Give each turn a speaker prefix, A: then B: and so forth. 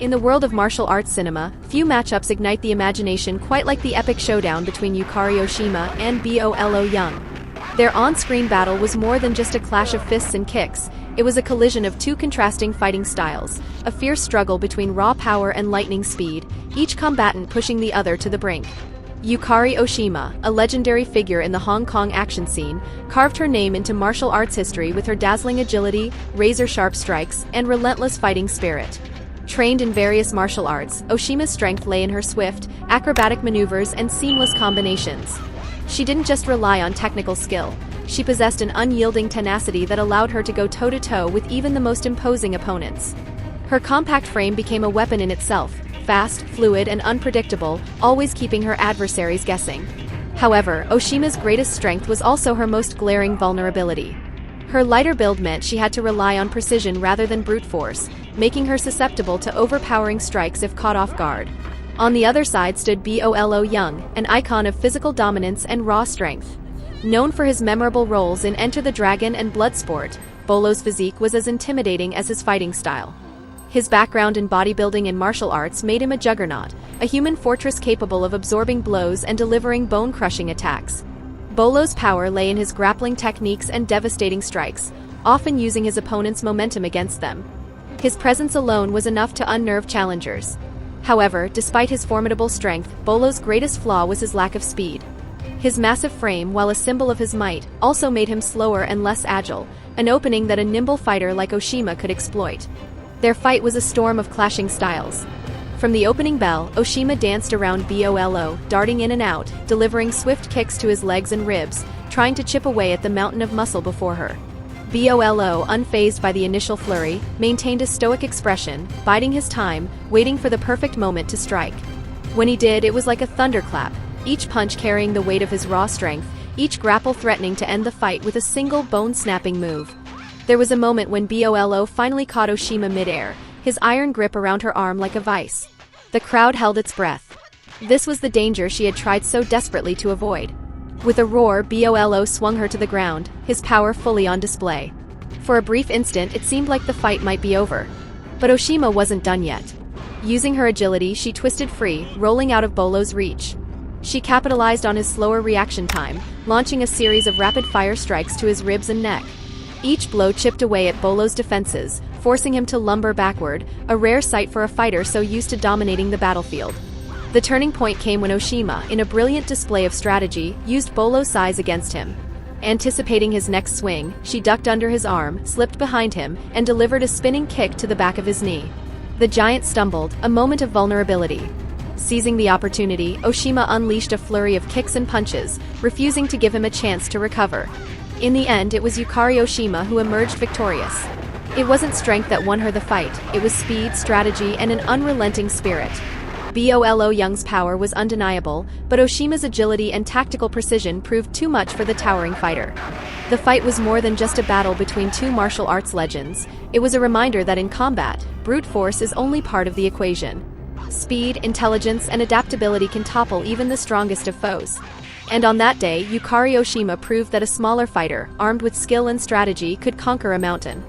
A: In the world of martial arts cinema, few matchups ignite the imagination quite like the epic showdown between Yukari Oshima and Bolo Yeung. Their on-screen battle was more than just a clash of fists and kicks, it was a collision of two contrasting fighting styles, a fierce struggle between raw power and lightning speed, each combatant pushing the other to the brink. Yukari Oshima, a legendary figure in the Hong Kong action scene, carved her name into martial arts history with her dazzling agility, razor-sharp strikes, and relentless fighting spirit. Trained in various martial arts, Oshima's strength lay in her swift, acrobatic maneuvers and seamless combinations. She didn't just rely on technical skill, she possessed an unyielding tenacity that allowed her to go toe-to-toe with even the most imposing opponents. Her compact frame became a weapon in itself, fast, fluid, and unpredictable, always keeping her adversaries guessing. However, Oshima's greatest strength was also her most glaring vulnerability. Her lighter build meant she had to rely on precision rather than brute force, making her susceptible to overpowering strikes if caught off guard. On the other side stood Bolo Yeung, an icon of physical dominance and raw strength. Known for his memorable roles in Enter the Dragon and Bloodsport, Bolo's physique was as intimidating as his fighting style. His background in bodybuilding and martial arts made him a juggernaut, a human fortress capable of absorbing blows and delivering bone-crushing attacks. Bolo's power lay in his grappling techniques and devastating strikes, often using his opponent's momentum against them. His presence alone was enough to unnerve challengers. However, despite his formidable strength, Bolo's greatest flaw was his lack of speed. His massive frame, while a symbol of his might, also made him slower and less agile, an opening that a nimble fighter like Oshima could exploit. Their fight was a storm of clashing styles. From the opening bell, Oshima danced around Bolo, darting in and out, delivering swift kicks to his legs and ribs, trying to chip away at the mountain of muscle before her. Bolo, unfazed by the initial flurry, maintained a stoic expression, biding his time, waiting for the perfect moment to strike. When he did, it was like a thunderclap, each punch carrying the weight of his raw strength, each grapple threatening to end the fight with a single bone-snapping move. There was a moment when Bolo finally caught Oshima mid-air, his iron grip around her arm like a vice. The crowd held its breath. This was the danger she had tried so desperately to avoid. With a roar, Bolo swung her to the ground, his power fully on display. For a brief instant, it seemed like the fight might be over. But Oshima wasn't done yet. Using her agility, she twisted free, rolling out of Bolo's reach. She capitalized on his slower reaction time, launching a series of rapid-fire strikes to his ribs and neck. Each blow chipped away at Bolo's defenses, forcing him to lumber backward, a rare sight for a fighter so used to dominating the battlefield. The turning point came when Oshima, in a brilliant display of strategy, used Bolo's size against him. Anticipating his next swing, she ducked under his arm, slipped behind him, and delivered a spinning kick to the back of his knee. The giant stumbled, a moment of vulnerability. Seizing the opportunity, Oshima unleashed a flurry of kicks and punches, refusing to give him a chance to recover. In the end, it was Yukari Oshima who emerged victorious. It wasn't strength that won her the fight, it was speed, strategy, and an unrelenting spirit. Bolo Yeung's power was undeniable, but Oshima's agility and tactical precision proved too much for the towering fighter. The fight was more than just a battle between two martial arts legends, it was a reminder that in combat, brute force is only part of the equation. Speed, intelligence, and adaptability can topple even the strongest of foes. And on that day, Yukari Oshima proved that a smaller fighter, armed with skill and strategy, could conquer a mountain.